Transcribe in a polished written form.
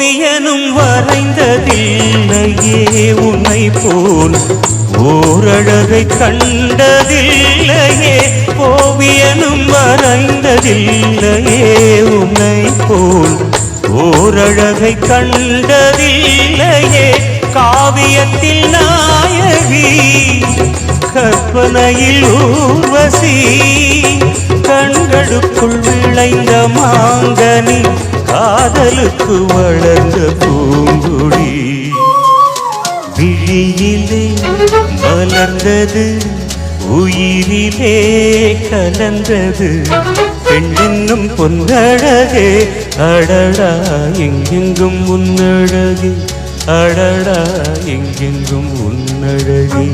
ஓவியனும் வரைந்ததில்லையே உன்னை போல் ஓரழகை கண்டதில்லையே ஓவியனும் வரைந்ததில்லையே உன்னை போல் ஓரழகை கண்டதில்லையே காவியத்தில் நாயகி கற்பனையில் ஊர்வசி கண்களுக்குள் விளைந்த மாங்கனி காதலுக்கு வளர்ந்த பூங்குடி விழியிலே மலர்ந்தது உயிரிலே கலந்தது பெண்ணென்னும் பொன்னழகே அடடா எங்கெங்கும் உன்னழகே அடடா எங்கெங்கும் உன்னழகே